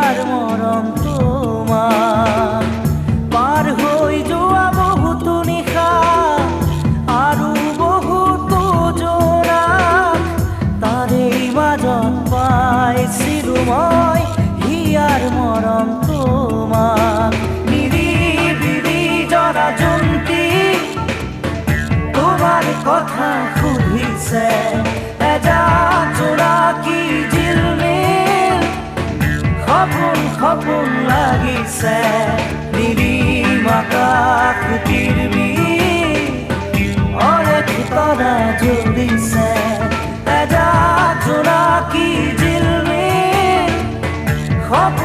হিয়াৰ মৰম তোমাৰ পাৰ হৈ যোৱা বহুতো নিশা আৰু বহুতো জোৰা তাৰেই মাজত পাইছিলো মই হিয়াৰ মৰম তোমাক নিৰিবিলি জনজন্তি তোমাৰ কথা সুধিছে এজাক জোনাকী জিলমিল সপোন সপোন লাগিছে নিৰিম আকাশ কিৰমিৰ অনেক তৰা জ্বলিছে এজাক জোনাকী জিলমিল সপোন